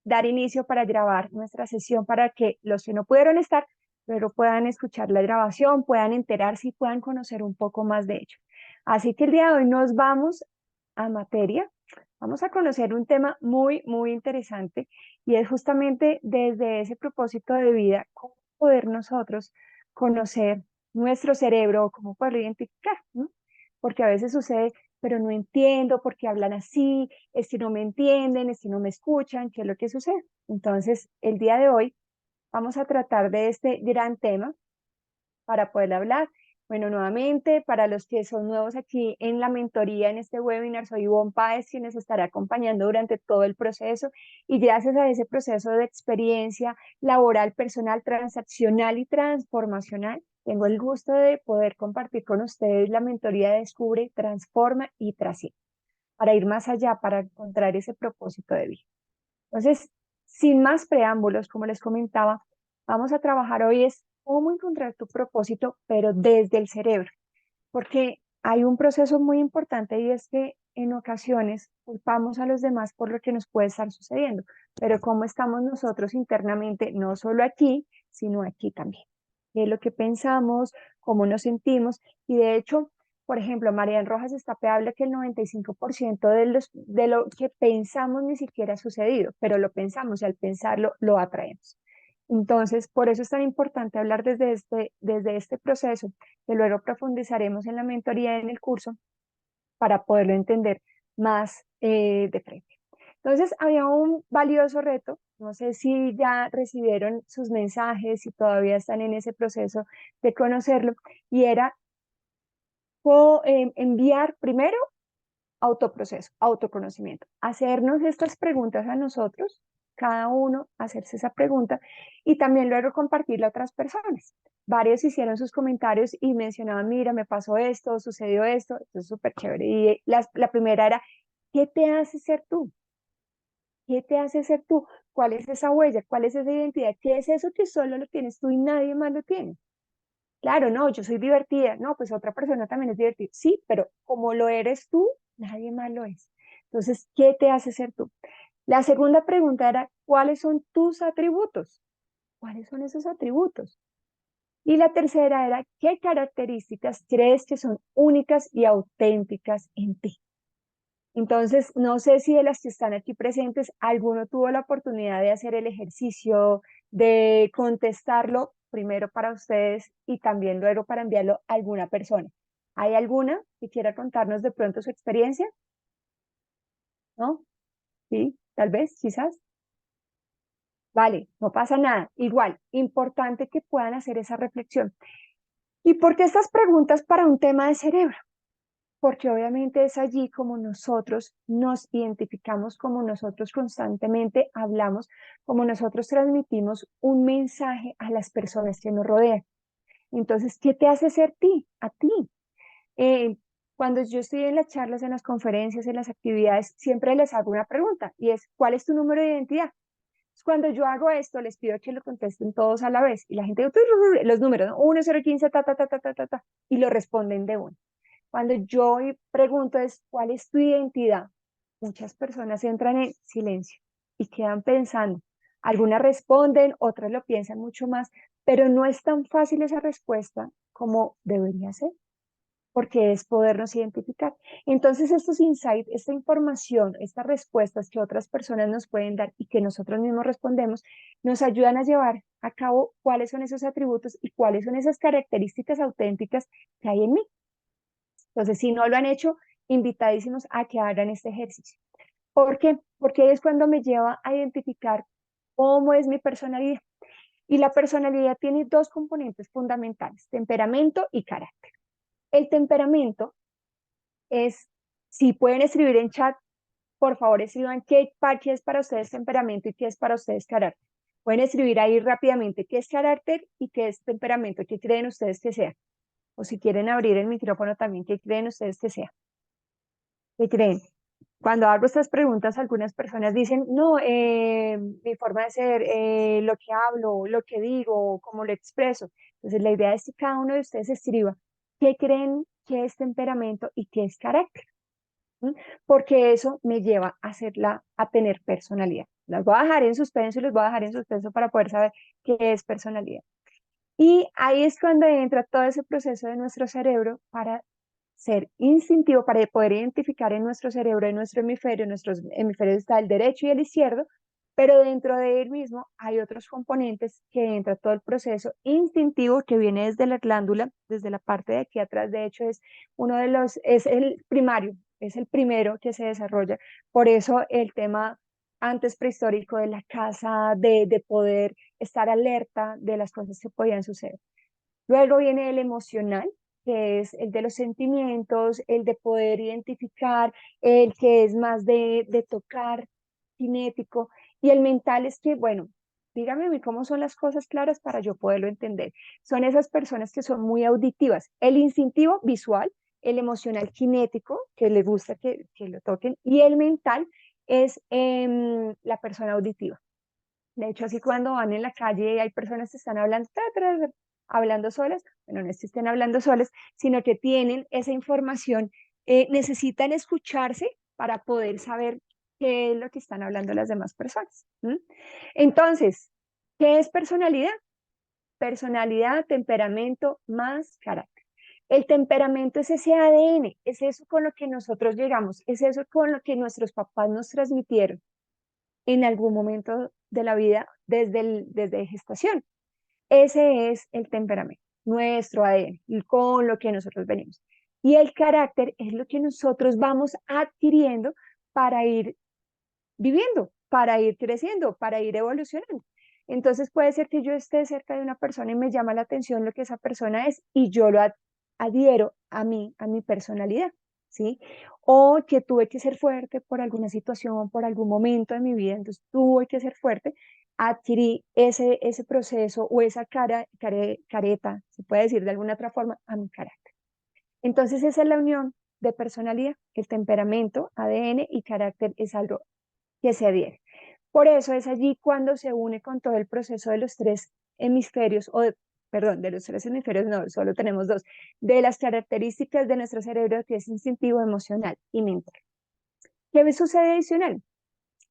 dar inicio para grabar nuestra sesión para que los que no pudieron estar, pero puedan escuchar la grabación, puedan enterarse y puedan conocer un poco más de ello. Así que el día de hoy nos vamos a materia. Vamos a conocer un tema muy, muy interesante y es justamente desde ese propósito de vida, cómo poder nosotros conocer nuestro cerebro, cómo poderlo identificar, ¿no? Porque a veces sucede, pero no entiendo por qué hablan así, es que no me entienden, es que no me escuchan, ¿qué es lo que sucede? Entonces, el día de hoy vamos a tratar de este gran tema para poder hablar. Bueno, nuevamente, para los que son nuevos aquí en la mentoría, en este webinar, soy Ivonne Páez, quien les estará acompañando durante todo el proceso y gracias a ese proceso de experiencia laboral, personal, transaccional y transformacional, tengo el gusto de poder compartir con ustedes la mentoría de Descubre, Transforma y Trasciende, para ir más allá, para encontrar ese propósito de vida. Entonces, sin más preámbulos, como les comentaba, vamos a trabajar hoy es cómo encontrar tu propósito, pero desde el cerebro, porque hay un proceso muy importante y es que en ocasiones culpamos a los demás por lo que nos puede estar sucediendo, pero cómo estamos nosotros internamente, no solo aquí, sino aquí también. ¿Qué es lo que pensamos, cómo nos sentimos? Y de hecho, por ejemplo, Marian Rojas Estape habla que el 95% de lo que pensamos ni siquiera ha sucedido, pero lo pensamos y al pensarlo lo atraemos. Entonces, por eso es tan importante hablar desde este proceso, que luego profundizaremos en la mentoría en el curso para poderlo entender más de frente. Entonces, había un valioso reto, no sé si ya recibieron sus mensajes, si todavía están en ese proceso de conocerlo, y era enviar primero autoproceso, autoconocimiento, hacernos estas preguntas a nosotros, cada uno hacerse esa pregunta y también luego compartirla a otras personas. Varios hicieron sus comentarios y mencionaban, mira, me pasó esto, sucedió esto, es súper chévere. Y la primera era, ¿qué te hace ser tú? ¿Qué te hace ser tú? ¿Cuál es esa huella? ¿Cuál es esa identidad? ¿Qué es eso que solo lo tienes tú y nadie más lo tiene? Claro, no, yo soy divertida. No, pues otra persona también es divertida. Sí, pero como lo eres tú, nadie más lo es. Entonces, ¿qué te hace ser tú? La segunda pregunta era, ¿cuáles son tus atributos? ¿Cuáles son esos atributos? Y la tercera era, ¿qué características crees que son únicas y auténticas en ti? Entonces, no sé si de las que están aquí presentes, alguno tuvo la oportunidad de hacer el ejercicio, de contestarlo primero para ustedes y también luego para enviarlo a alguna persona. ¿Hay alguna que quiera contarnos de pronto su experiencia? ¿No? Sí, tal vez, quizás. Vale, no pasa nada. Igual, importante que puedan hacer esa reflexión. ¿Y por qué estas preguntas para un tema de cerebro? Porque obviamente es allí como nosotros nos identificamos, como nosotros constantemente hablamos, como nosotros transmitimos un mensaje a las personas que nos rodean. Entonces, ¿qué te hace ser ti? A ti. Eh, Cuando yo estoy en las charlas, en las conferencias, en las actividades, siempre les hago una pregunta y es, ¿cuál es tu número de identidad? Cuando yo hago esto, les pido que lo contesten todos a la vez y la gente, los números, ¿no? 1, 0, 15, ta, ta, ta, ta, ta, ta, ta, y lo responden de uno. Cuando yo pregunto es, ¿cuál es tu identidad? Muchas personas entran en silencio y quedan pensando. Algunas responden, otras lo piensan mucho más, pero no es tan fácil esa respuesta como debería ser, porque es podernos identificar. Entonces, estos insights, esta información, estas respuestas que otras personas nos pueden dar y que nosotros mismos respondemos, nos ayudan a llevar a cabo cuáles son esos atributos y cuáles son esas características auténticas que hay en mí. Entonces, si no lo han hecho, invitadísimos a que hagan este ejercicio. ¿Por qué? Porque es cuando me lleva a identificar cómo es mi personalidad. Y la personalidad tiene dos componentes fundamentales, temperamento y carácter. El temperamento es, si pueden escribir en chat, por favor escriban qué es para ustedes temperamento y qué es para ustedes carácter. Pueden escribir ahí rápidamente qué es carácter y qué es temperamento, qué creen ustedes que sea. O si quieren abrir el micrófono también, qué creen ustedes que sea. ¿Qué creen? Cuando hago estas preguntas, algunas personas dicen, no, mi forma de ser, lo que hablo, lo que digo, cómo lo expreso. Entonces, la idea es que cada uno de ustedes escriba qué creen que es temperamento y qué es carácter. ¿Sí? Porque eso me lleva a tener personalidad. las voy a dejar en suspenso y les voy a dejar en suspenso para poder saber qué es personalidad. Y ahí es cuando entra todo ese proceso de nuestro cerebro para ser instintivo, para poder identificar en nuestro cerebro, en nuestros hemisferios está el derecho y el izquierdo, pero dentro de él mismo hay otros componentes que entra todo el proceso instintivo que viene desde la glándula, desde la parte de aquí atrás, de hecho es uno de los, es el primario, es el primero que se desarrolla. Por eso el tema antes prehistórico de la caza, de poder estar alerta de las cosas que podían suceder. Luego viene el emocional, que es el de los sentimientos, el de poder identificar, el que es más de tocar, cinético, y el mental es que, bueno, dígame a mí cómo son las cosas claras para yo poderlo entender. Son esas personas que son muy auditivas, el instintivo visual, el emocional kinético, que le gusta que lo toquen, y el mental es la persona auditiva. De hecho, así cuando van en la calle hay personas que están hablando, hablando solas, bueno, no es que estén hablando solas, sino que tienen esa información, necesitan escucharse para poder saber qué es lo que están hablando las demás personas. ¿M? Entonces, ¿qué es personalidad? Personalidad, temperamento más carácter. El temperamento es ese ADN, es eso con lo que nosotros llegamos, es eso con lo que nuestros papás nos transmitieron en algún momento de la vida desde gestación. Ese es el temperamento, nuestro ADN, y con lo que nosotros venimos. Y el carácter es lo que nosotros vamos adquiriendo para ir viviendo, para ir creciendo, para ir evolucionando. Entonces puede ser que yo esté cerca de una persona y me llama la atención lo que esa persona es y yo lo adhiero a mí, a mi personalidad, ¿sí? O que tuve que ser fuerte por alguna situación, por algún momento de mi vida, entonces tuve que ser fuerte, adquirí ese proceso o esa careta, se puede decir de alguna otra forma, a mi carácter. Entonces esa es la unión de personalidad, el temperamento, ADN y carácter es algo que se adhiere. Por eso es allí cuando se une con todo el proceso de los tres hemisferios, perdón, de los tres hemisferios no, solo tenemos dos, de las características de nuestro cerebro que es instintivo, emocional y mental. ¿Qué sucede adicional?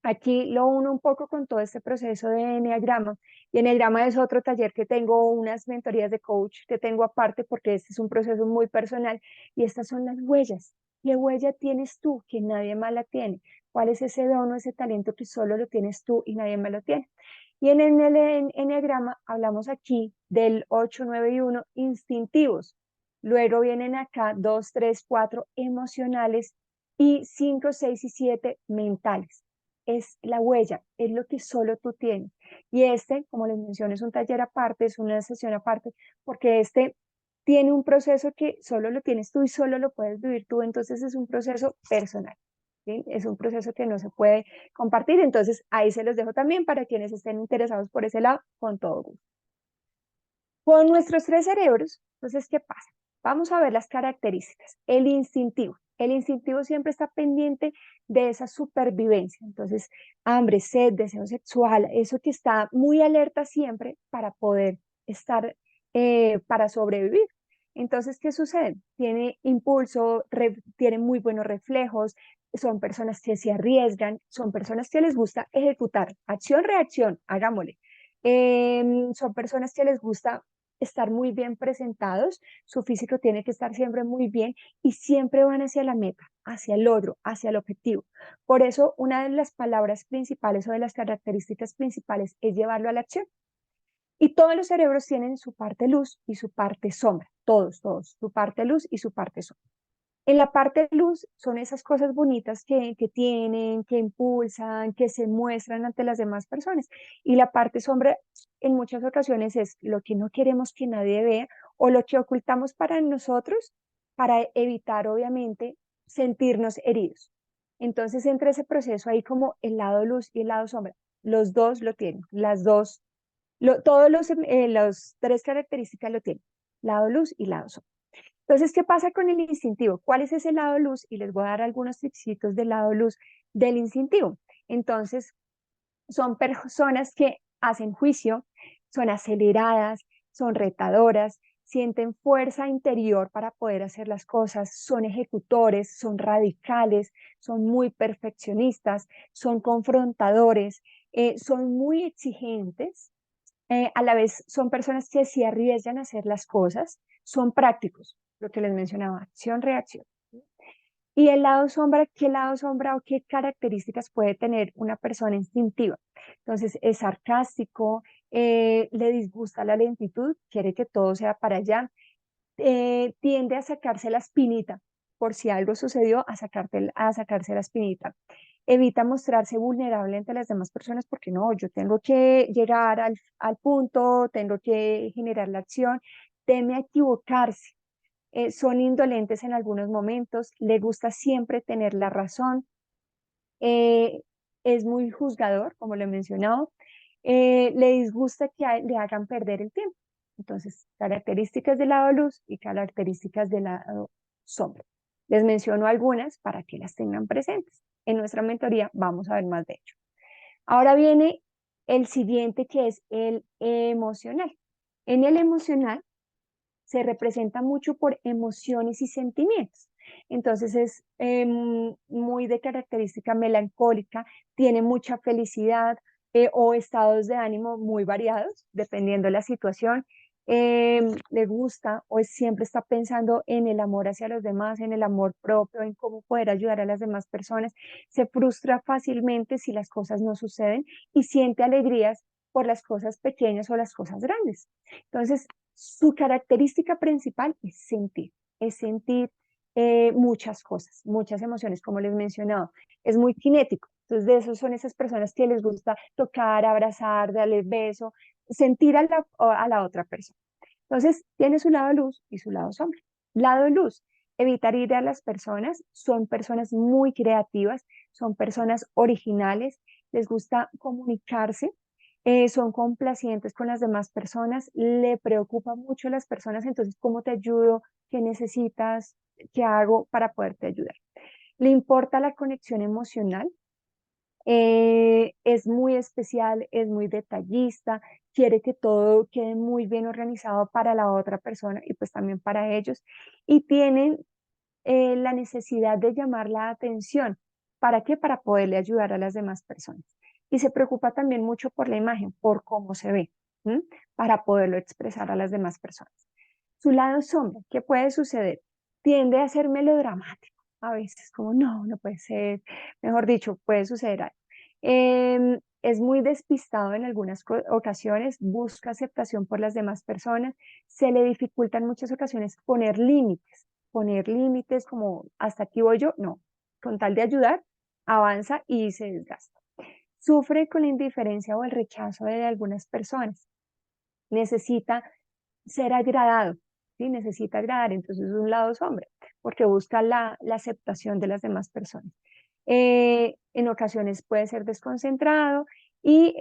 Aquí lo uno un poco con todo este proceso de Enneagrama. Y Enneagrama es otro taller que tengo, unas mentorías de coach que tengo aparte porque este es un proceso muy personal. Y estas son las huellas. ¿Qué huella tienes tú que nadie más la tiene? ¿Cuál es ese don o ese talento que solo lo tienes tú y nadie más lo tiene? Y en el Enneagrama hablamos aquí del 8, 9 y 1 instintivos. Luego vienen acá 2, 3, 4 emocionales y 5, 6 y 7 mentales. Es la huella, es lo que solo tú tienes. Y este, como les mencioné, es un taller aparte, es una sesión aparte, porque este tiene un proceso que solo lo tienes tú y solo lo puedes vivir tú, entonces es un proceso personal, ¿sí? Es un proceso que no se puede compartir, entonces ahí se los dejo también para quienes estén interesados por ese lado, con todo gusto. Con nuestros tres cerebros, entonces, ¿qué pasa? Vamos a ver las características. El instintivo. El instintivo siempre está pendiente de esa supervivencia. Entonces, hambre, sed, deseo sexual, eso que está muy alerta siempre para poder estar, para sobrevivir. Entonces, ¿qué sucede? Tiene impulso, tiene muy buenos reflejos, son personas que se arriesgan, son personas que les gusta ejecutar acción, reacción, hagámosle. Son personas que les gusta estar muy bien presentados, su físico tiene que estar siempre muy bien y siempre van hacia la meta, hacia el logro, hacia el objetivo. Por eso, una de las palabras principales o de las características principales es llevarlo a la acción. Y todos los cerebros tienen su parte luz y su parte sombra, todos, su parte luz y su parte sombra. En la parte de luz son esas cosas bonitas que tienen, que impulsan, que se muestran ante las demás personas. Y la parte sombra en muchas ocasiones es lo que no queremos que nadie vea o lo que ocultamos para nosotros para evitar, obviamente, sentirnos heridos. Entonces, entre ese proceso hay como el lado luz y el lado sombra. Los dos lo tienen, las dos, todos los tres características lo tienen, lado luz y lado sombra. Entonces, ¿qué pasa con el instintivo? ¿Cuál es ese lado luz? Y les voy a dar algunos tipsitos del lado luz del instintivo. Entonces, son personas que hacen juicio, son aceleradas, son retadoras, sienten fuerza interior para poder hacer las cosas, son ejecutores, son radicales, son muy perfeccionistas, son confrontadores, son muy exigentes, a la vez son personas que se arriesgan a hacer las cosas, son prácticos, lo que les mencionaba, acción-reacción. Y el lado sombra, ¿qué lado sombra o qué características puede tener una persona instintiva? Entonces, es sarcástico, le disgusta la lentitud, quiere que todo sea para allá, tiende a sacarse la espinita, por si algo sucedió, a sacarse la espinita. Evita mostrarse vulnerable ante las demás personas porque no, yo tengo que llegar al punto, tengo que generar la acción, teme a equivocarse, son indolentes en algunos momentos, le gusta siempre tener la razón, eh, es muy juzgador, como lo he mencionado, le disgusta que le hagan perder el tiempo. Entonces, características del lado luz y características del lado sombra. Les menciono algunas para que las tengan presentes. En nuestra mentoría vamos a ver más de ello. Ahora viene el siguiente, que es el emocional. En el emocional se representa mucho por emociones y sentimientos. Entonces es muy de característica melancólica, tiene mucha felicidad o estados de ánimo muy variados, dependiendo de la situación. Le gusta o siempre está pensando en el amor hacia los demás, en el amor propio, en cómo poder ayudar a las demás personas. Se frustra fácilmente si las cosas no suceden y siente alegrías por las cosas pequeñas o las cosas grandes. Entonces, su característica principal es sentir muchas cosas, muchas emociones, como les mencionaba. Es muy cinético. Entonces, de esos son esas personas que les gusta tocar, abrazar, darle beso, sentir a la otra persona. Entonces, tiene su lado luz y su lado sombra. Lado luz, evitar ir a las personas, son personas muy creativas, son personas originales, les gusta comunicarse, son complacientes con las demás personas, le preocupa mucho a las personas, entonces, ¿cómo te ayudo? ¿Qué necesitas? ¿Qué hago para poderte ayudar? Le importa la conexión emocional, es muy especial, es muy detallista, quiere que todo quede muy bien organizado para la otra persona y pues también para ellos. Y tienen la necesidad de llamar la atención. ¿Para qué? Para poderle ayudar a las demás personas. Y se preocupa también mucho por la imagen, por cómo se ve, ¿m? Para poderlo expresar a las demás personas. Su lado sombra, ¿qué puede suceder? Tiende a ser melodramático. A veces como, no, no puede ser. Mejor dicho, puede suceder algo. Es muy despistado en algunas ocasiones, busca aceptación por las demás personas, se le dificulta en muchas ocasiones poner límites como hasta aquí voy yo, no, con tal de ayudar, avanza y se desgasta. Sufre con la indiferencia o el rechazo de algunas personas, necesita ser agradado, ¿sí? Necesita agradar, entonces es un lado sombra, porque busca la aceptación de las demás personas. En ocasiones puede ser desconcentrado y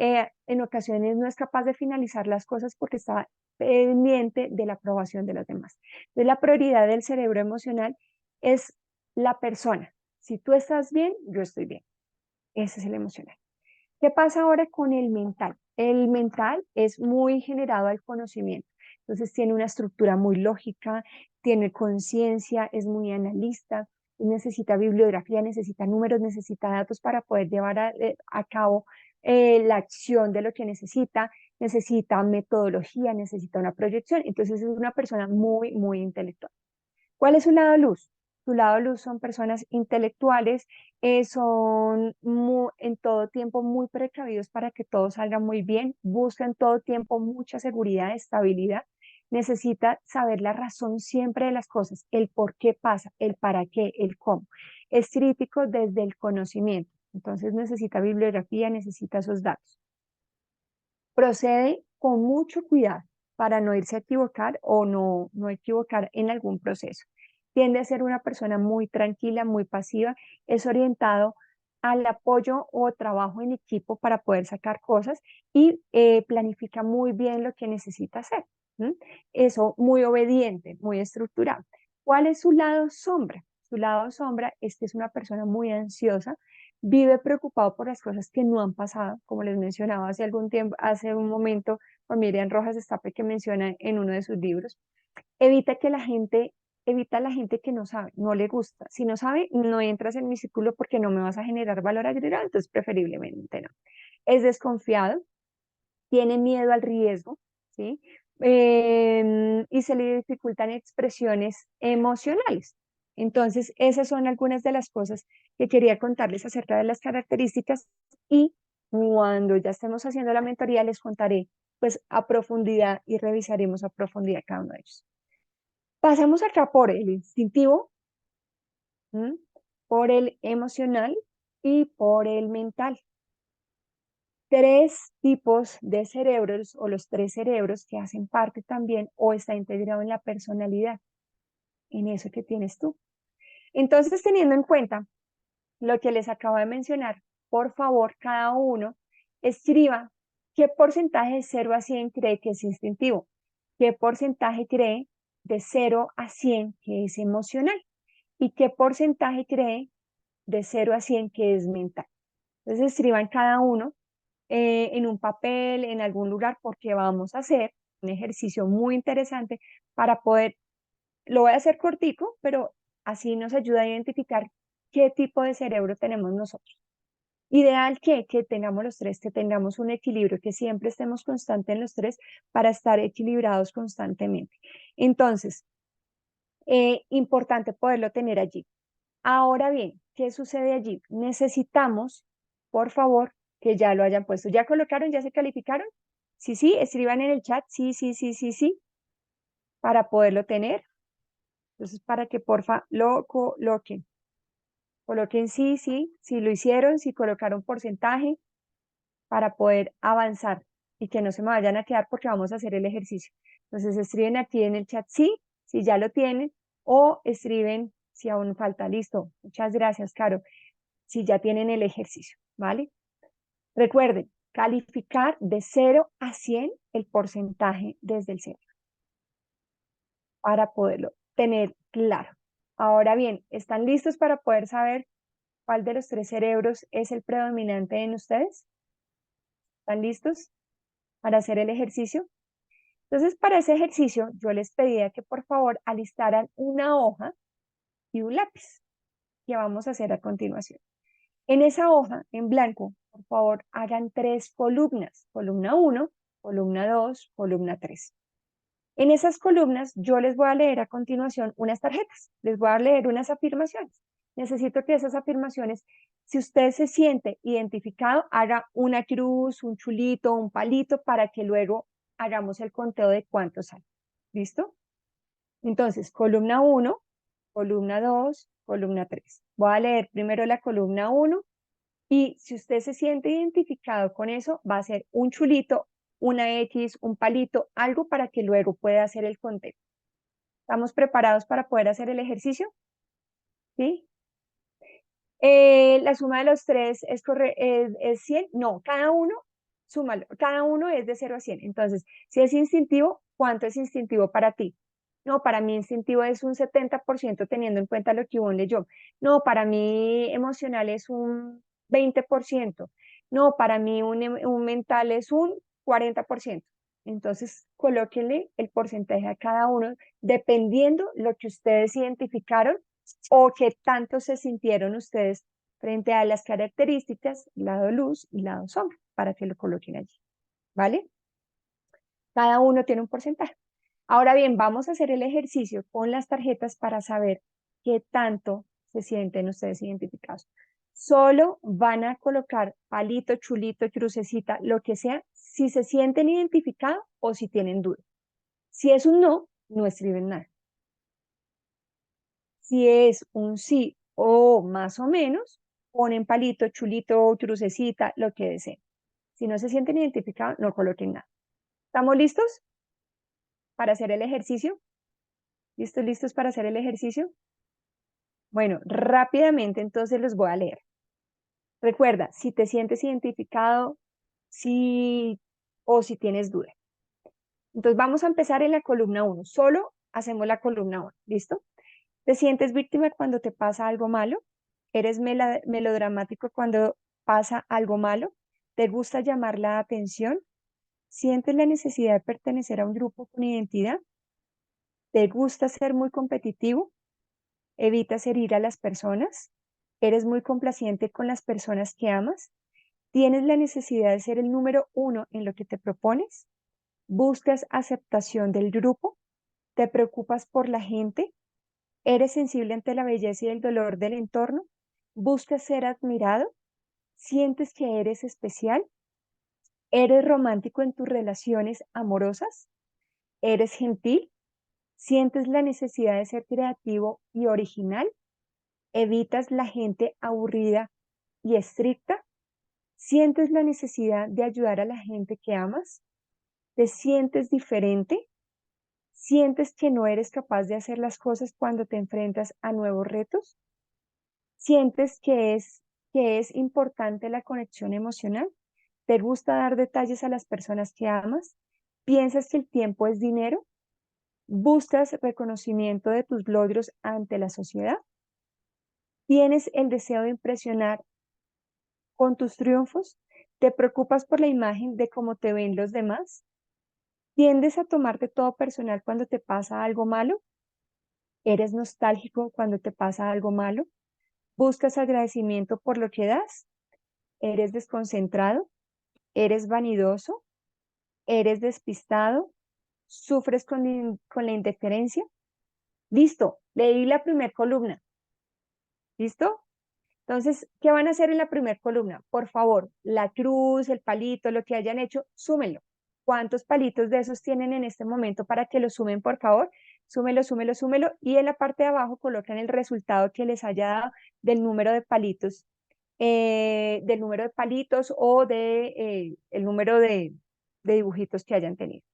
en ocasiones no es capaz de finalizar las cosas porque está pendiente de la aprobación de los demás. Entonces, la prioridad del cerebro emocional es la persona. Si tú estás bien, yo estoy bien. Ese es el emocional. ¿Qué pasa ahora con el mental? El mental es muy generado al conocimiento, entonces tiene una estructura muy lógica, tiene conciencia, es muy analista, necesita bibliografía, necesita números, necesita datos para poder llevar a cabo la acción de lo que necesita metodología, necesita una proyección, entonces es una persona muy, muy intelectual. ¿Cuál es su lado luz? Su lado luz son personas intelectuales, son en todo tiempo muy precavidos para que todo salga muy bien, buscan todo tiempo mucha seguridad, estabilidad, necesita saber la razón siempre de las cosas, el por qué pasa, el para qué, el cómo. Es crítico desde el conocimiento, entonces necesita bibliografía, necesita esos datos. Procede con mucho cuidado para no irse a equivocar o no equivocar en algún proceso. Tiende a ser una persona muy tranquila, muy pasiva, es orientado al apoyo o trabajo en equipo para poder sacar cosas y planifica muy bien lo que necesita hacer. ¿M? Eso muy obediente, muy estructurado. ¿Cuál es su lado sombra? Su lado sombra es que es una persona muy ansiosa, vive preocupado por las cosas que no han pasado, como les mencionaba hace algún tiempo, hace un momento, con Miriam Rojas Estape, que menciona en uno de sus libros, evita que la gente, evita a la gente que no sabe, no le gusta. Si no sabe, no entras en mi círculo porque no me vas a generar valor agregado, entonces preferiblemente no. es desconfiado, tiene miedo al riesgo, ¿sí? Y se le dificultan expresiones emocionales. Entonces, esas son algunas de las cosas que quería contarles acerca de las características y cuando ya estemos haciendo la mentoría les contaré pues a profundidad y revisaremos a profundidad cada uno de ellos. Pasamos acá por el instintivo, ¿m? Por el emocional y por el mental. Tres tipos de cerebros o los tres cerebros que hacen parte también o está integrado en la personalidad, en eso que tienes tú. Entonces, teniendo en cuenta lo que les acabo de mencionar, por favor, cada uno escriba qué porcentaje de 0 a 100 cree que es instintivo, qué porcentaje cree de 0 a 100 que es emocional y qué porcentaje cree de 0 a 100 que es mental. Entonces, escriban cada uno en un papel, en algún lugar, porque vamos a hacer un ejercicio muy interesante para poder, lo voy a hacer cortico, pero así nos ayuda a identificar qué tipo de cerebro tenemos nosotros. Ideal que tengamos los tres, que tengamos un equilibrio, que siempre estemos constantes en los tres para estar equilibrados constantemente. Entonces, importante poderlo tener allí. Ahora bien, ¿qué sucede allí? Necesitamos, por favor, que ya lo hayan puesto. ¿Ya colocaron? ¿Ya se calificaron? Sí, sí, escriban en el chat, sí, sí, sí, sí, sí, para poderlo tener. Entonces, para que porfa lo coloquen. Coloquen sí, sí, si lo hicieron, si colocaron porcentaje, para poder avanzar y que no se me vayan a quedar porque vamos a hacer el ejercicio. Entonces, escriben aquí en el chat sí, si ya lo tienen, o escriben si aún falta. Listo. Muchas gracias, Caro. Si ya tienen el ejercicio, ¿vale? Recuerden, calificar de 0 a 100 el porcentaje desde el 0 para poderlo tener claro. Ahora bien, ¿están listos para poder saber cuál de los tres cerebros es el predominante en ustedes? ¿Están listos para hacer el ejercicio? Entonces, para ese ejercicio, yo les pedía que por favor alistaran una hoja y un lápiz, que vamos a hacer a continuación. En esa hoja, en blanco, por favor, hagan tres columnas. Columna 1, columna 2, columna 3. En esas columnas yo les voy a leer a continuación unas tarjetas. Les voy a leer unas afirmaciones. Necesito que esas afirmaciones, si usted se siente identificado, haga una cruz, un chulito, un palito, para que luego hagamos el conteo de cuántos salen. ¿Listo? Entonces, columna 1, columna 2, columna 3. Voy a leer primero la columna 1. Y si usted se siente identificado con eso, va a ser un chulito, una X, un palito, algo para que luego pueda hacer el conteo. ¿Estamos preparados para poder hacer el ejercicio? ¿Sí? La suma de los tres es 100. No, cada uno, súmalo. Cada uno es de 0 a 100. Entonces, si es instintivo, ¿cuánto es instintivo para ti? No, para mí instintivo es un 70% teniendo en cuenta lo que Ivonne leyó. No, para mí emocional es un 20%. No, para mí un mental es un 40%. Entonces, colóquenle el porcentaje a cada uno dependiendo lo que ustedes identificaron o qué tanto se sintieron ustedes frente a las características, lado luz y lado sombra, para que lo coloquen allí. ¿Vale? Cada uno tiene un porcentaje. Ahora bien, vamos a hacer el ejercicio con las tarjetas para saber qué tanto se sienten ustedes identificados. Solo van a colocar palito, chulito, crucecita, lo que sea, si se sienten identificados o si tienen duda. Si es un no, no escriben nada. Si es un sí o más o menos, ponen palito, chulito, crucecita, lo que deseen. Si no se sienten identificados, no coloquen nada. ¿Estamos listos para hacer el ejercicio? ¿Listos, listos para hacer el ejercicio? Bueno, rápidamente entonces los voy a leer. Recuerda, si te sientes identificado, si o si tienes duda. Entonces vamos a empezar en la columna 1. Solo hacemos la columna 1. ¿Listo? ¿Te sientes víctima cuando te pasa algo malo? ¿Eres melodramático cuando pasa algo malo? ¿Te gusta llamar la atención? ¿Sientes la necesidad de pertenecer a un grupo con identidad? ¿Te gusta ser muy competitivo? ¿Evitas herir a las personas? ¿Eres muy complaciente con las personas que amas? ¿Tienes la necesidad de ser el número uno en lo que te propones? ¿Buscas aceptación del grupo? ¿Te preocupas por la gente? ¿Eres sensible ante la belleza y el dolor del entorno? ¿Buscas ser admirado? ¿Sientes que eres especial? ¿Eres romántico en tus relaciones amorosas? ¿Eres gentil? ¿Sientes la necesidad de ser creativo y original? ¿Evitas la gente aburrida y estricta? ¿Sientes la necesidad de ayudar a la gente que amas? ¿Te sientes diferente? ¿Sientes que no eres capaz de hacer las cosas cuando te enfrentas a nuevos retos? ¿Sientes que es importante la conexión emocional? ¿Te gusta dar detalles a las personas que amas? ¿Piensas que el tiempo es dinero? ¿Buscas reconocimiento de tus logros ante la sociedad? ¿Tienes el deseo de impresionar con tus triunfos? ¿Te preocupas por la imagen de cómo te ven los demás? ¿Tiendes a tomarte todo personal cuando te pasa algo malo? ¿Eres nostálgico cuando te pasa algo malo? ¿Buscas agradecimiento por lo que das? ¿Eres desconcentrado? ¿Eres vanidoso? ¿Eres despistado? ¿Sufres con la indiferencia? Listo, leí la primera columna. ¿Listo? Entonces, ¿qué van a hacer en la primera columna? Por favor, la cruz, el palito, lo que hayan hecho, súmenlo. ¿Cuántos palitos de esos tienen en este momento para que lo sumen, por favor? Súmelo, súmelo, súmelo. Y en la parte de abajo colocan el resultado que les haya dado del número de palitos, o el número de dibujitos que hayan tenido.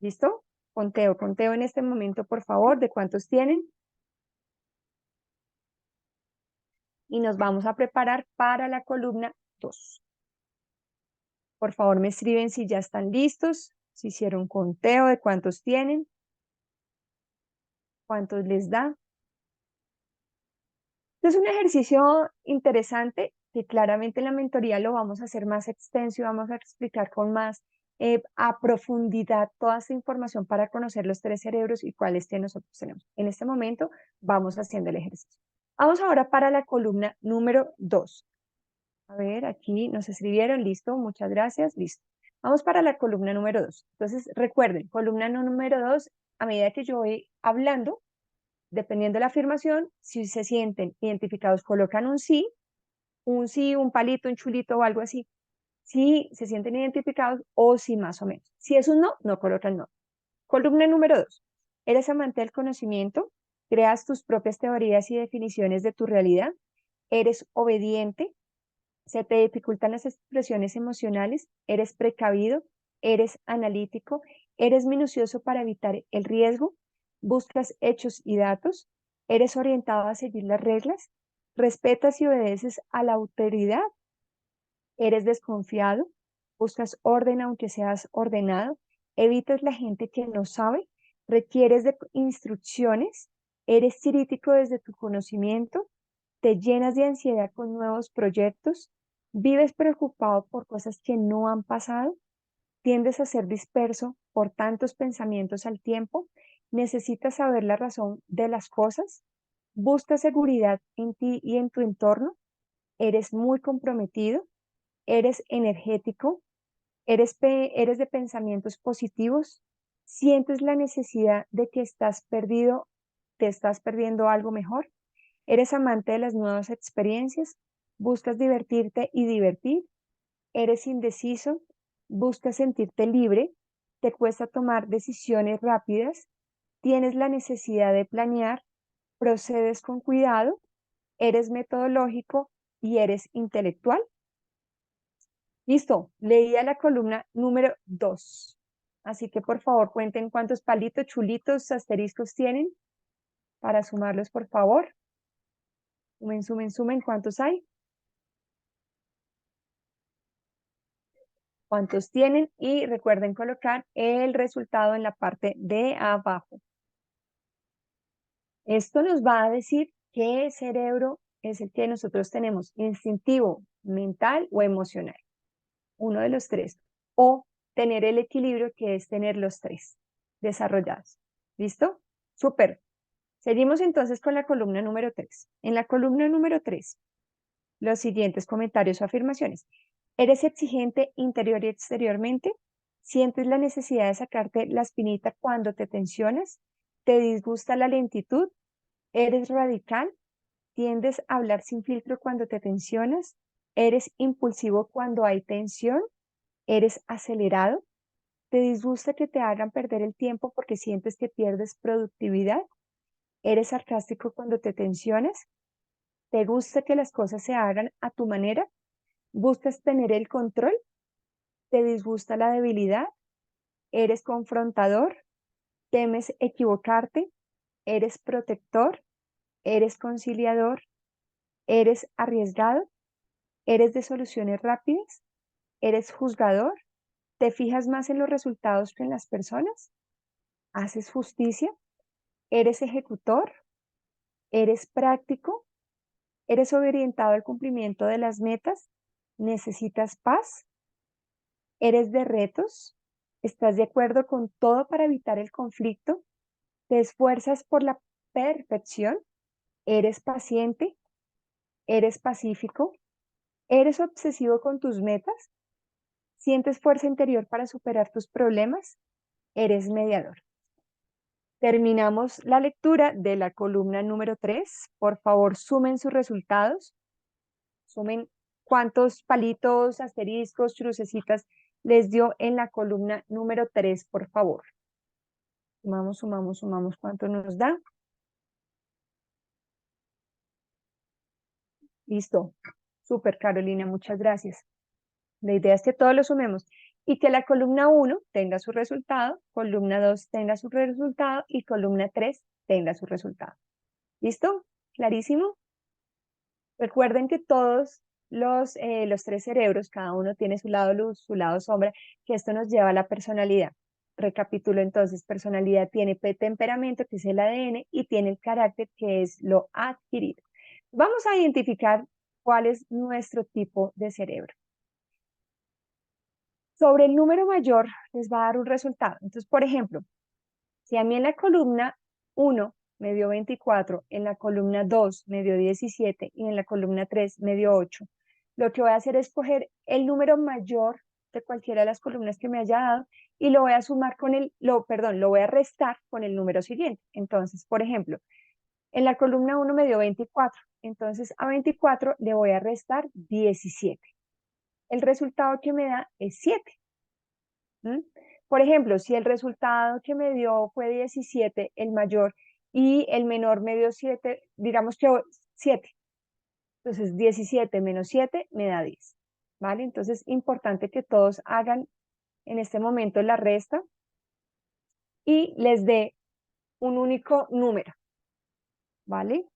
¿Listo? Conteo en este momento, por favor, de cuántos tienen. Y nos vamos a preparar para la columna 2. Por favor, me escriben si ya están listos, si hicieron conteo de cuántos tienen, cuántos les da. Es un ejercicio interesante que claramente en la mentoría lo vamos a hacer más extenso y vamos a explicar con más a profundidad toda esta información para conocer los tres cerebros y cuáles que nosotros tenemos. En este momento vamos haciendo el ejercicio. Vamos ahora para la columna número 2. A ver, aquí nos escribieron, listo, muchas gracias, listo. Vamos para la columna número 2. Entonces, recuerden, columna número 2, a medida que yo voy hablando, dependiendo de la afirmación, si se sienten identificados, colocan un sí, un palito, un chulito o algo así. Si se sienten identificados o si más o menos. Si es un no, no colocan no. Columna número 2. Eres amante del conocimiento, creas tus propias teorías y definiciones de tu realidad, eres obediente, se te dificultan las expresiones emocionales, eres precavido, eres analítico, eres minucioso para evitar el riesgo, buscas hechos y datos, eres orientado a seguir las reglas, respetas y obedeces a la autoridad, eres desconfiado, buscas orden aunque seas ordenado, evitas la gente que no sabe, requieres de instrucciones, eres crítico desde tu conocimiento, te llenas de ansiedad con nuevos proyectos, vives preocupado por cosas que no han pasado, tiendes a ser disperso por tantos pensamientos al tiempo, necesitas saber la razón de las cosas, buscas seguridad en ti y en tu entorno, eres muy comprometido, eres energético, eres de pensamientos positivos, sientes la necesidad de que estás perdido, te estás perdiendo algo mejor. ¿Eres amante de las nuevas experiencias? ¿Buscas divertirte y divertir? ¿Eres indeciso? ¿Buscas sentirte libre? ¿Te cuesta tomar decisiones rápidas? ¿Tienes la necesidad de planear? ¿Procedes con cuidado? ¿Eres metodológico y eres intelectual? Listo, leía la columna número 2. Así que por favor cuenten cuántos palitos, chulitos, asteriscos tienen para sumarlos, por favor. Sumen, sumen, sumen, ¿cuántos hay? ¿Cuántos tienen? Y recuerden colocar el resultado en la parte de abajo. Esto nos va a decir qué cerebro es el que nosotros tenemos, instintivo, mental o emocional. Uno de los tres. O tener el equilibrio, que es tener los tres desarrollados. ¿Listo? Súper. Seguimos entonces con la columna número 3. En la columna número 3 los siguientes comentarios o afirmaciones. ¿Eres exigente interior y exteriormente? ¿Sientes la necesidad de sacarte la espinita cuando te tensionas? ¿Te disgusta la lentitud? ¿Eres radical? ¿Tiendes a hablar sin filtro cuando te tensionas? ¿Eres impulsivo cuando hay tensión? ¿Eres acelerado? ¿Te disgusta que te hagan perder el tiempo porque sientes que pierdes productividad? ¿Eres sarcástico cuando te tensionas? ¿Te gusta que las cosas se hagan a tu manera? ¿Buscas tener el control? ¿Te disgusta la debilidad? ¿Eres confrontador? ¿Temes equivocarte? ¿Eres protector? ¿Eres conciliador? ¿Eres arriesgado? ¿Eres de soluciones rápidas? ¿Eres juzgador? ¿Te fijas más en los resultados que en las personas? ¿Haces justicia? ¿Eres ejecutor? ¿Eres práctico? ¿Eres orientado al cumplimiento de las metas? ¿Necesitas paz? ¿Eres de retos? ¿Estás de acuerdo con todo para evitar el conflicto? ¿Te esfuerzas por la perfección? ¿Eres paciente? ¿Eres pacífico? ¿Eres obsesivo con tus metas? ¿Sientes fuerza interior para superar tus problemas? ¿Eres mediador? Terminamos la lectura de la columna número 3. Por favor, sumen sus resultados. Sumen cuántos palitos, asteriscos, crucecitas les dio en la columna número 3, por favor. Sumamos, sumamos, sumamos. ¿Cuánto nos da? Listo. Súper, Carolina, muchas gracias. La idea es que todos lo sumemos y que la columna 1 tenga su resultado, columna 2 tenga su resultado y columna 3 tenga su resultado. ¿Listo? ¿Clarísimo? Recuerden que todos los tres cerebros, cada uno tiene su lado luz, su lado sombra, que esto nos lleva a la personalidad. Recapitulo entonces, personalidad tiene temperamento, que es el ADN, y tiene el carácter, que es lo adquirido. Vamos a identificar cuál es nuestro tipo de cerebro. Sobre el número mayor les va a dar un resultado. Entonces, por ejemplo, si a mí en la columna 1 me dio 24, en la columna 2 me dio 17 y en la columna 3 me dio 8, lo que voy a hacer es coger el número mayor de cualquiera de las columnas que me haya dado y lo voy a sumar con lo voy a restar con el número siguiente. Entonces, por ejemplo, en la columna 1 me dio 24, entonces a 24 le voy a restar 17. El resultado que me da es 7. ¿Mm? Por ejemplo, si el resultado que me dio fue 17, el mayor, y el menor me dio 7, digamos que 7. Entonces, 17 menos 7 me da 10. ¿Vale? Entonces, importante que todos hagan en este momento la resta y les dé un único número. ¿Vale?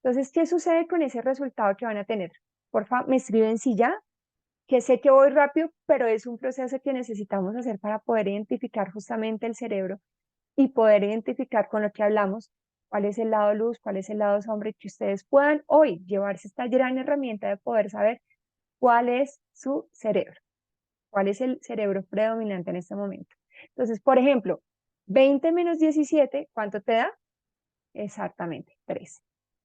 Entonces, ¿qué sucede con ese resultado que van a tener? Por favor, me escriben si ya, que sé que voy rápido, pero es un proceso que necesitamos hacer para poder identificar justamente el cerebro y poder identificar con lo que hablamos cuál es el lado luz, cuál es el lado sombra y que ustedes puedan hoy llevarse esta gran herramienta de poder saber cuál es su cerebro, cuál es el cerebro predominante en este momento. Entonces, por ejemplo, 20 menos 17, ¿cuánto te da? Exactamente, 13.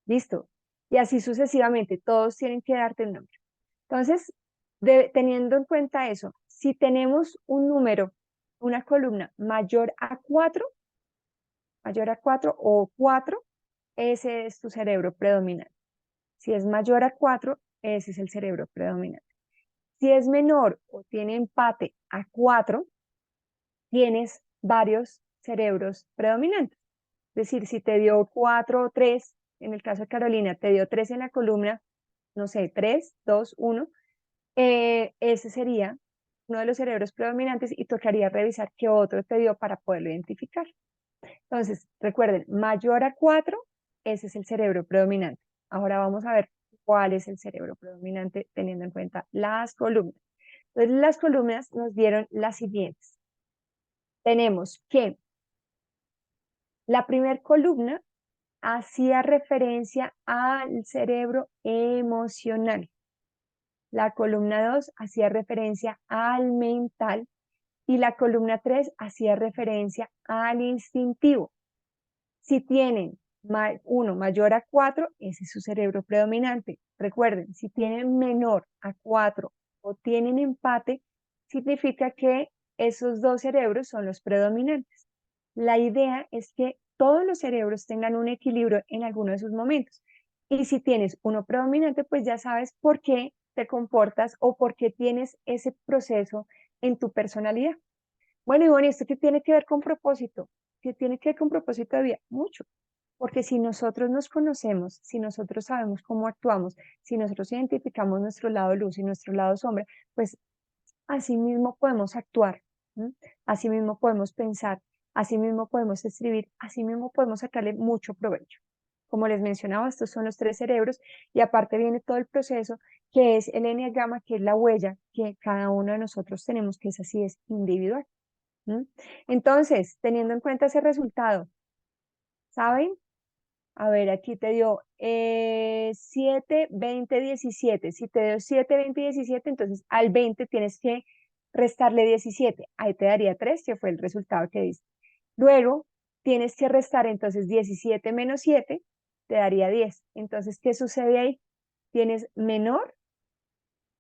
¿Listo? Y así sucesivamente, todos tienen que darte un número. Entonces, teniendo en cuenta eso, si tenemos un número, una columna mayor a 4 o 4, ese es tu cerebro predominante. Si es mayor a 4, ese es el cerebro predominante. Si es menor o tiene empate a 4, tienes varios cerebros predominantes. Es decir, si te dio 4 o 3, en el caso de Carolina, te dio 3 en la columna, no sé, 3, 2, 1, ese sería uno de los cerebros predominantes y tocaría revisar qué otro te dio para poderlo identificar. Entonces, recuerden, mayor a 4, ese es el cerebro predominante. Ahora vamos a ver cuál es el cerebro predominante teniendo en cuenta las columnas. Entonces, las columnas nos dieron las siguientes. Tenemos que la primera columna hacía referencia al cerebro emocional. La columna 2 hacía referencia al mental y la columna 3 hacía referencia al instintivo. Si tienen 1 mayor a 4, ese es su cerebro predominante. Recuerden, si tienen menor a 4 o tienen empate, significa que esos dos cerebros son los predominantes. La idea es que todos los cerebros tengan un equilibrio en alguno de sus momentos. Y si tienes uno predominante, pues ya sabes por qué te comportas o por qué tienes ese proceso en tu personalidad. Bueno, y bueno, ¿esto qué tiene que ver con propósito? ¿Qué tiene que ver con propósito de vida? Mucho. Porque si nosotros nos conocemos, si nosotros sabemos cómo actuamos, si nosotros identificamos nuestro lado luz y nuestro lado sombra, pues así mismo podemos actuar, ¿m? Así mismo podemos pensar, así mismo podemos escribir, así mismo podemos sacarle mucho provecho. Como les mencionaba, estos son los tres cerebros y aparte viene todo el proceso que es el enneagrama, que es la huella que cada uno de nosotros tenemos, que es así, es individual. ¿M? Entonces, teniendo en cuenta ese resultado, ¿saben? A ver, aquí te dio 7, 20, 17. Si te dio 7, 20 y 17, entonces al 20 tienes que restarle 17. Ahí te daría 3, que fue el resultado que diste. Luego tienes que restar entonces 17 menos 7, te daría 10. Entonces, ¿qué sucede ahí? Tienes menor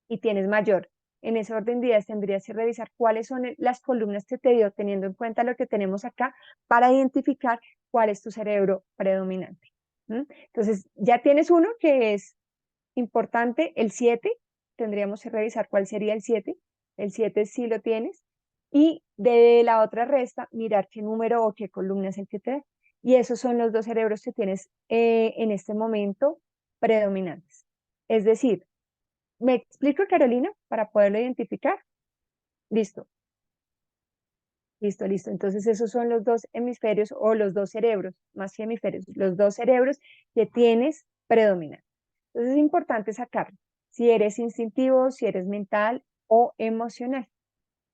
y tienes mayor. En ese orden de ideas tendrías que revisar cuáles son las columnas que te dio, teniendo en cuenta lo que tenemos acá, para identificar cuál es tu cerebro predominante. ¿Mm? Entonces, ya tienes uno que es importante, el 7, tendríamos que revisar cuál sería el 7 sí lo tienes, y de la otra resta, mirar qué número o qué columna es el que te da. Y esos son los dos cerebros que tienes en este momento predominantes. Es decir, ¿me explico, Carolina, para poderlo identificar? Listo, listo, listo. Entonces esos son los dos hemisferios o los dos cerebros, más que hemisferios, los dos cerebros que tienes predominantes. Entonces es importante sacarlo. Si eres instintivo, si eres mental o emocional,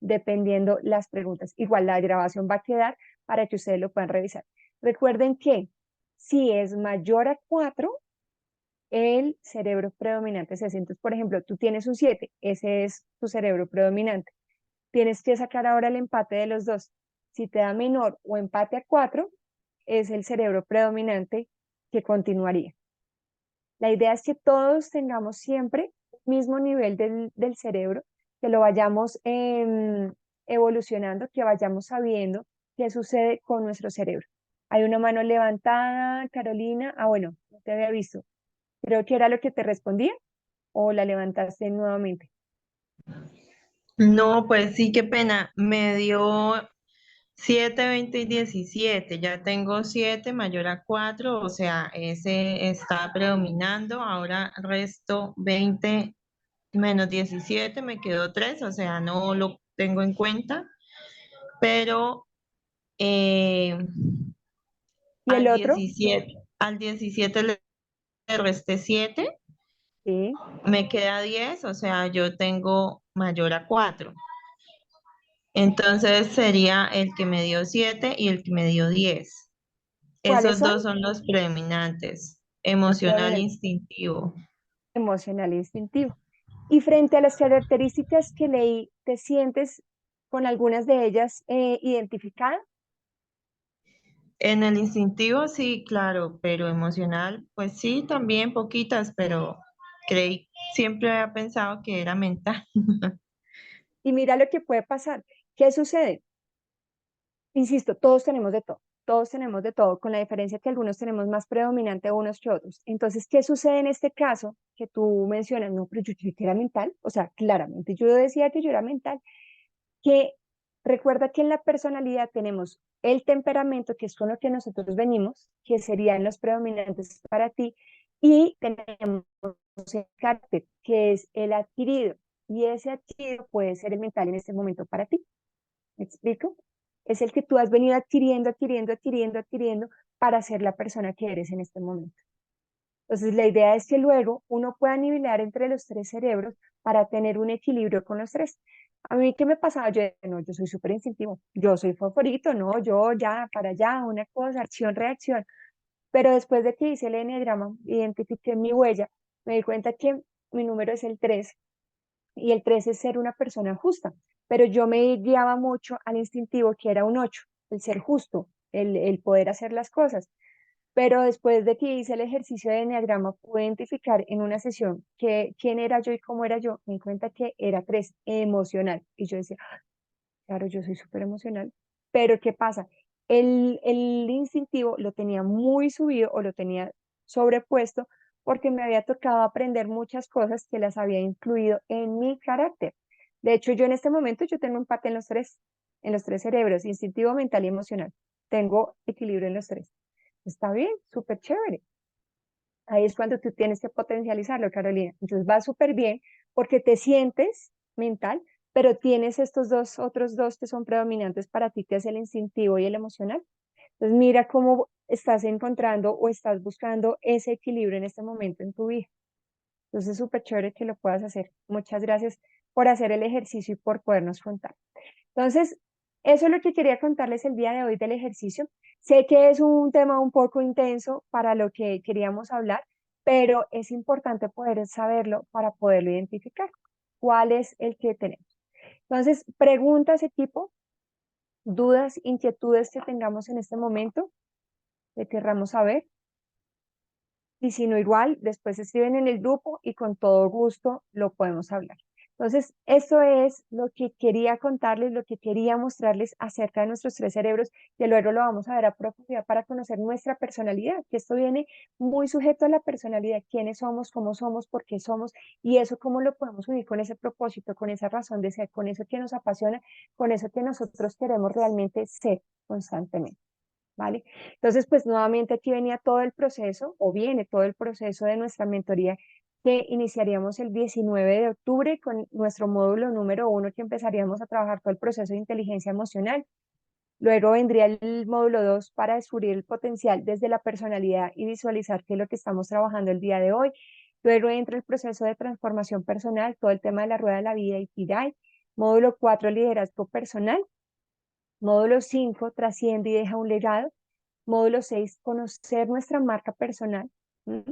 dependiendo las preguntas. Igual la grabación va a quedar para que ustedes lo puedan revisar. Recuerden que si es mayor a 4, el cerebro predominante es ese. Entonces, por ejemplo, tú tienes un 7, ese es tu cerebro predominante. Tienes que sacar ahora el empate de los dos. Si te da menor o empate a 4, es el cerebro predominante que continuaría. La idea es que todos tengamos siempre el mismo nivel del cerebro, que lo vayamos evolucionando, que vayamos sabiendo qué sucede con nuestro cerebro. Hay una mano levantada, Carolina. Ah, bueno, no te había visto. Creo que era lo que te respondía o la levantaste nuevamente. No, pues sí, qué pena. Me dio 7, 20 y 17. Ya tengo 7 mayor a 4, o sea, ese está predominando. Ahora resto 20 menos 17, me quedó 3, o sea, no lo tengo en cuenta. Pero eh, ¿Y el otro? al 17 le resté 7, Sí. me queda 10, o sea, yo tengo mayor a 4. Entonces sería el que me dio 7 y el que me dio 10. ¿Cuáles Esos son? dos son los predominantes, Está emocional e bien. instintivo. Emocional e instintivo. Y frente a las características que leí, ¿te sientes con algunas de ellas identificada? En el instintivo sí, claro, pero emocional, pues sí, también poquitas, pero siempre había pensado que era mental. Y mira lo que puede pasar. ¿Qué sucede? Insisto, todos tenemos de todo, con la diferencia que algunos tenemos más predominante unos que otros. Entonces, ¿qué sucede en este caso que tú mencionas? No, pero yo creí que era mental, o sea, claramente yo decía que yo era mental, que recuerda que en la personalidad tenemos el temperamento, que es con lo que nosotros venimos, que serían los predominantes para ti, y tenemos el carácter, que es el adquirido, y ese adquirido puede ser el mental en este momento para ti. ¿Me explico? Es el que tú has venido adquiriendo, adquiriendo, adquiriendo, adquiriendo para ser la persona que eres en este momento. Entonces, la idea es que luego uno pueda nivelar entre los tres cerebros para tener un equilibrio con los tres. A mí, ¿qué me pasaba? Yo, no, yo soy súper instintivo, yo soy favorito, no, yo ya, para allá, una cosa, acción, reacción. Pero después de que hice el enneagrama, identifiqué mi huella, me di cuenta que mi número es el 3 y el 3 es ser una persona justa, pero yo me guiaba mucho al instintivo, que era un 8, el ser justo, el poder hacer las cosas. Pero después de que hice el ejercicio de enneagrama, pude identificar en una sesión quién era yo y cómo era yo. Me di cuenta que era 3, emocional. Y yo decía, "Ah, claro, yo soy súper emocional". Pero ¿qué pasa? El instintivo lo tenía muy subido o lo tenía sobrepuesto porque me había tocado aprender muchas cosas que las había incluido en mi carácter. De hecho, yo en este momento yo tengo empate en los tres cerebros, instintivo, mental y emocional. Tengo equilibrio en los tres. Está bien, súper chévere. Ahí es cuando tú tienes que potencializarlo, Carolina. Entonces va súper bien porque te sientes mental, pero tienes estos otros dos que son predominantes para ti, que es el instintivo y el emocional. Entonces mira cómo estás encontrando o estás buscando ese equilibrio en este momento en tu vida. Entonces es súper chévere que lo puedas hacer. Muchas gracias por hacer el ejercicio y por podernos contar. Entonces, eso es lo que quería contarles el día de hoy del ejercicio. Sé que es un tema un poco intenso para lo que queríamos hablar, pero es importante poder saberlo para poderlo identificar. ¿Cuál es el que tenemos? Entonces, preguntas, equipo, dudas, inquietudes que tengamos en este momento, que querramos saber. Y si no igual, después escriben en el grupo y con todo gusto lo podemos hablar. Entonces, eso es lo que quería contarles, lo que quería mostrarles acerca de nuestros tres cerebros, que luego lo vamos a ver a profundidad para conocer nuestra personalidad, que esto viene muy sujeto a la personalidad, quiénes somos, por qué somos, y eso cómo lo podemos unir con ese propósito, con esa razón de ser, con eso que nos apasiona, con eso que nosotros queremos realmente ser constantemente. ¿Vale? Entonces, pues nuevamente aquí venía todo el proceso, o viene todo el proceso de nuestra mentoría que iniciaríamos el 19 de octubre con nuestro módulo número 1, que empezaríamos a trabajar todo el proceso de inteligencia emocional. Luego vendría el módulo 2 para descubrir el potencial desde la personalidad y visualizar qué es lo que estamos trabajando el día de hoy. Luego entra el proceso de transformación personal, todo el tema de la rueda de la vida y Ikigai. Módulo 4, liderazgo personal. Módulo 5, trasciende y deja un legado. Módulo 6, conocer nuestra marca personal. ¿M?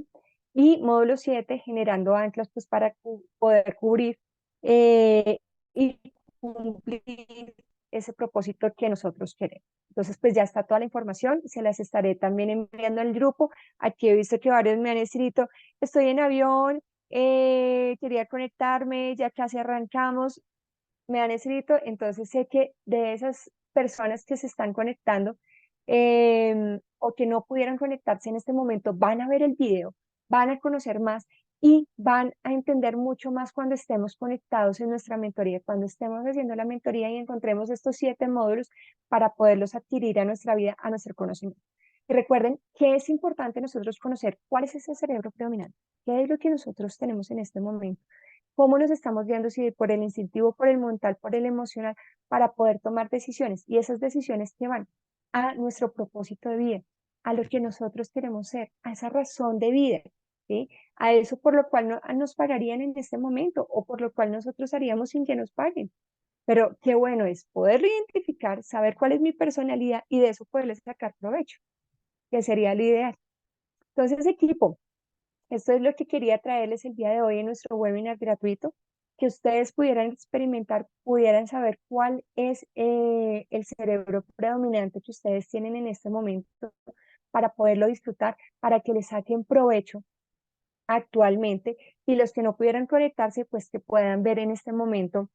Y módulo 7, generando anclas pues, para poder cubrir y cumplir ese propósito que nosotros queremos. Entonces, pues ya está toda la información, se las estaré también enviando al grupo. Aquí he visto que varios me han escrito, estoy en avión, quería conectarme, ya casi arrancamos, me han escrito, entonces sé que de esas personas que se están conectando o que no pudieron conectarse en este momento, van a ver el video, van a conocer más y van a entender mucho más cuando estemos conectados en nuestra mentoría, cuando estemos haciendo la mentoría y encontremos estos 7 módulos para poderlos adquirir a nuestra vida, a nuestro conocimiento. Y recuerden que es importante nosotros conocer cuál es ese cerebro predominante, qué es lo que nosotros tenemos en este momento, cómo nos estamos viendo, si por el instintivo, por el mental, por el emocional, para poder tomar decisiones. Y esas decisiones que van a nuestro propósito de vida, a lo que nosotros queremos ser, a esa razón de vida, ¿sí? A eso por lo cual no, nos pagarían en este momento o por lo cual nosotros haríamos sin que nos paguen. Pero qué bueno es poderlo identificar, saber cuál es mi personalidad y de eso poderles sacar provecho, que sería lo ideal. Entonces, equipo, esto es lo que quería traerles el día de hoy en nuestro webinar gratuito, que ustedes pudieran experimentar, pudieran saber cuál es el cerebro predominante que ustedes tienen en este momento para poderlo disfrutar, para que le saquen provecho actualmente y los que no pudieran conectarse, pues que puedan ver en este momento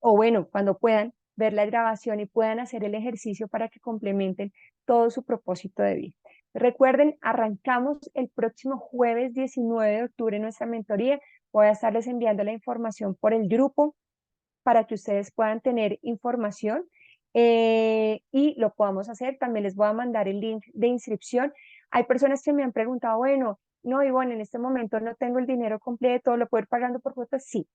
o bueno, cuando puedan ver la grabación y puedan hacer el ejercicio para que complementen todo su propósito de vida. Recuerden, arrancamos el próximo jueves 19 de octubre nuestra mentoría. Voy a estarles enviando la información por el grupo para que ustedes puedan tener información y lo podamos hacer. También les voy a mandar el link de inscripción. Hay personas que me han preguntado, bueno, no, Ivonne, en este momento no tengo el dinero completo, ¿lo puedo ir pagando por cuotas? Sí,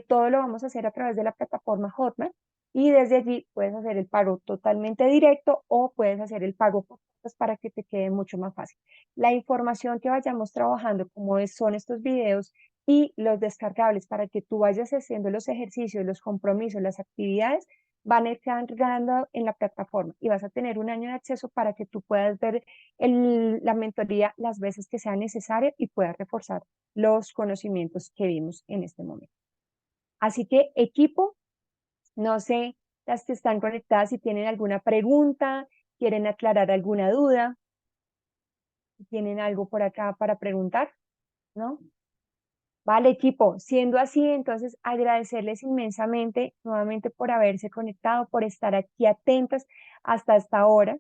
todo lo vamos a hacer a través de la plataforma Hotmart y desde allí puedes hacer el pago totalmente directo o puedes hacer el pago por cuotas para que te quede mucho más fácil. La información que vayamos trabajando, como son estos videos y los descargables para que tú vayas haciendo los ejercicios, los compromisos, las actividades, van a ir cargando en la plataforma y vas a tener un año de acceso para que tú puedas ver la mentoría las veces que sea necesario y puedas reforzar los conocimientos que vimos en este momento. Así que equipo, no sé, las que están conectadas si tienen alguna pregunta, quieren aclarar alguna duda. ¿Tienen algo por acá para preguntar? ¿No? Vale, equipo, siendo así, entonces agradecerles inmensamente nuevamente por haberse conectado, por estar aquí atentas hasta esta hora.